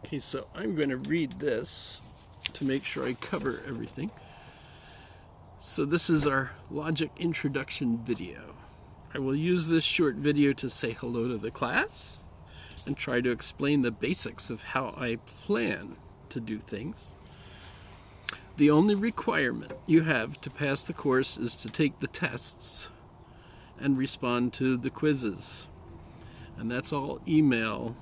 Okay, so I'm going to read this to make sure I cover everything. So this is our logic introduction video. I will use this short video to say hello to the class and try to explain the basics of how I plan to do things. The only requirement you have to pass the course is to take the tests and respond to the quizzes. And that's all email.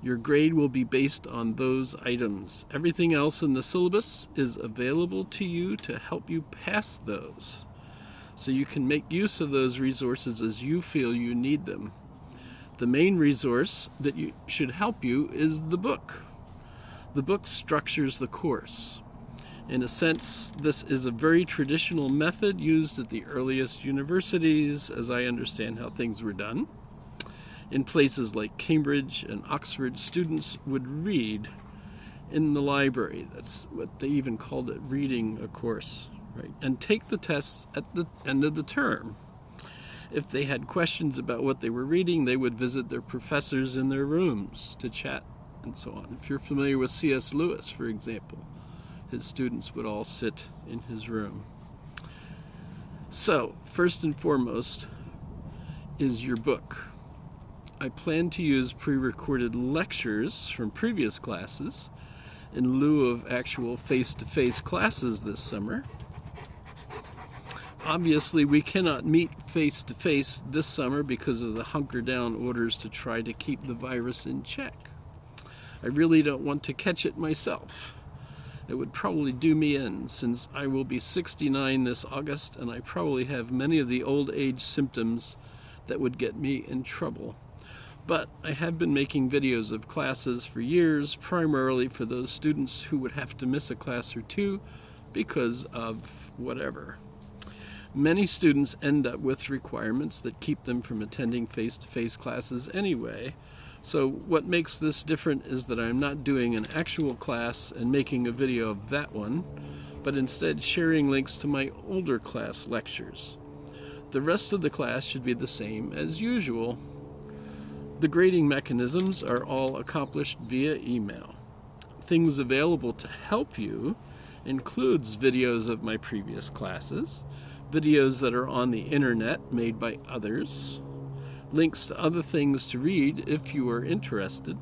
Your grade will be based on those items. Everything else in the syllabus is available to you to help you pass those. So you can make use of those resources as you feel you need them. The main resource that should help you is the book. The book structures the course. In a sense, this is a very traditional method used at the earliest universities, as I understand how things were done. In places like Cambridge and Oxford, students would read in the library. That's what they even called it, reading a course, right? And take the tests at the end of the term. If they had questions about what they were reading, they would visit their professors in their rooms to chat and so on. If you're familiar with C.S. Lewis, for example, his students would all sit in his room. So, first and foremost is your book. I plan to use pre-recorded lectures from previous classes in lieu of actual face-to-face classes this summer. Obviously, we cannot meet face-to-face this summer because of the hunker-down orders to try to keep the virus in check. I really don't want to catch it myself. It would probably do me in, since I will be 69 this August, and I probably have many of the old age symptoms that would get me in trouble. But I have been making videos of classes for years, primarily for those students who would have to miss a class or two because of whatever. Many students end up with requirements that keep them from attending face-to-face classes anyway. So what makes this different is that I'm not doing an actual class and making a video of that one, but instead sharing links to my older class lectures. The rest of the class should be the same as usual. The grading mechanisms are all accomplished via email. Things available to help you includes videos of my previous classes, videos that are on the internet made by others, links to other things to read if you are interested.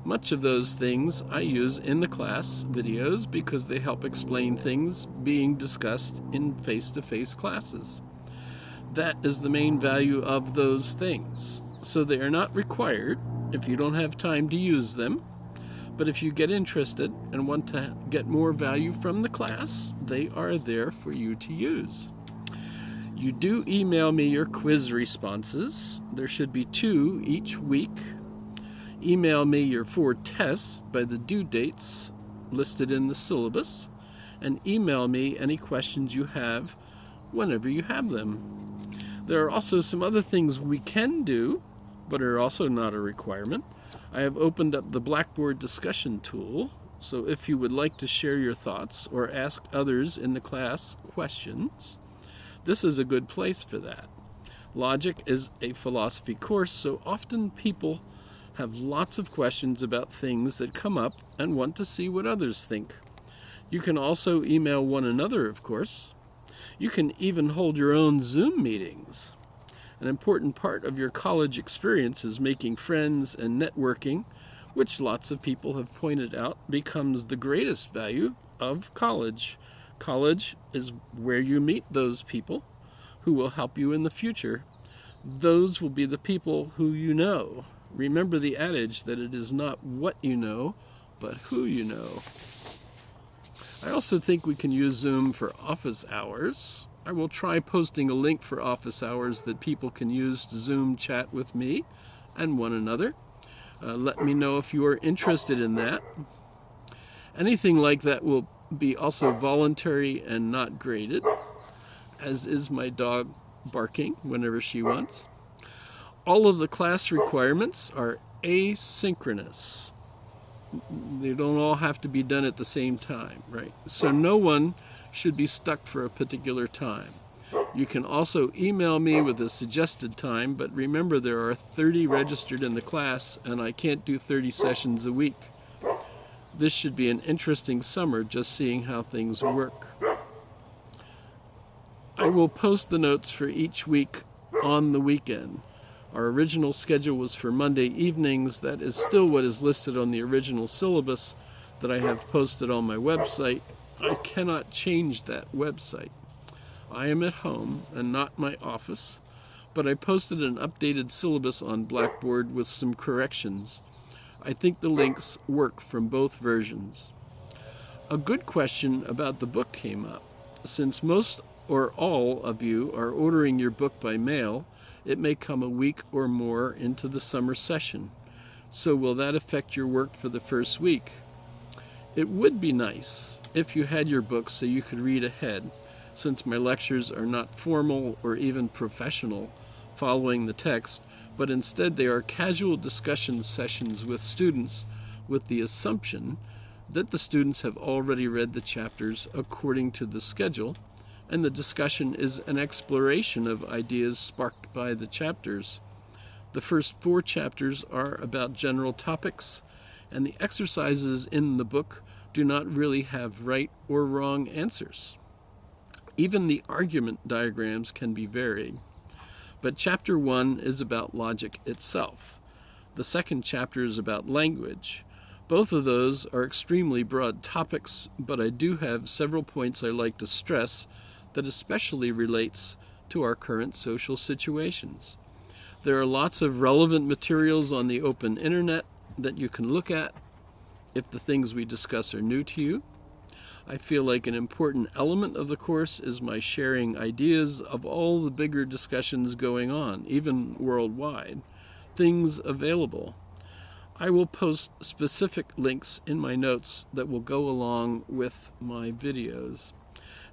Much of those things I use in the class videos because they help explain things being discussed in face-to-face classes. That is the main value of those things. So they are not required if you don't have time to use them, but if you get interested and want to get more value from the class, they are there for you to use. You do email me your quiz responses. There should be 2 each week. Email me your 4 tests by the due dates listed in the syllabus, and email me any questions you have whenever you have them. There are also some other things we can do, but are also not a requirement. I have opened up the Blackboard discussion tool, so if you would like to share your thoughts or ask others in the class questions, this is a good place for that. Logic is a philosophy course, so often people have lots of questions about things that come up and want to see what others think. You can also email one another, of course. You can even hold your own Zoom meetings. An important part of your college experience is making friends and networking, which lots of people have pointed out becomes the greatest value of college. College is where you meet those people who will help you in the future. Those will be the people who you know. Remember the adage that it is not what you know, but who you know. I also think we can use Zoom for office hours. I will try posting a link for office hours that people can use to Zoom chat with me and one another. Let me know if you are interested in that. Anything like that will be also voluntary and not graded, as is my dog barking whenever she wants. All of the class requirements are asynchronous. They don't all have to be done at the same time, right? So no one should be stuck for a particular time. You can also email me with a suggested time, but remember there are 30 registered in the class and I can't do 30 sessions a week. This should be an interesting summer, just seeing how things work. I will post the notes for each week on the weekend. Our original schedule was for Monday evenings. That is still what is listed on the original syllabus that I have posted on my website. I cannot change that website. I am at home and not my office, but I posted an updated syllabus on Blackboard with some corrections. I think the links work from both versions. A good question about the book came up. Since most or all of you are ordering your book by mail, it may come a week or more into the summer session. So will that affect your work for the first week? It would be nice if you had your book so you could read ahead, since my lectures are not formal or even professional following the text, but instead they are casual discussion sessions with students with the assumption that the students have already read the chapters according to the schedule, and the discussion is an exploration of ideas sparked by the chapters. The first 4 chapters are about general topics, and the exercises in the book do not really have right or wrong answers. Even the argument diagrams can be varied. But chapter 1 is about logic itself. The second chapter is about language. Both of those are extremely broad topics, but I do have several points I like to stress that especially relates to our current social situations. There are lots of relevant materials on the open internet that you can look at if the things we discuss are new to you. I feel like an important element of the course is my sharing ideas of all the bigger discussions going on, even worldwide, things available. I will post specific links in my notes that will go along with my videos.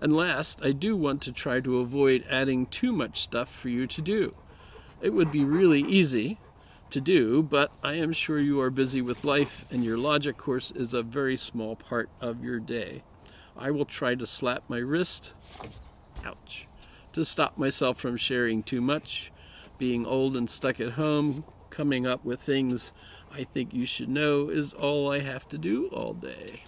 And last, I do want to try to avoid adding too much stuff for you to do. It would be really easy to do, but I am sure you are busy with life and your logic course is a very small part of your day. I will try to slap my wrist, ouch, to stop myself from sharing too much. Being old and stuck at home, coming up with things I think you should know is all I have to do all day.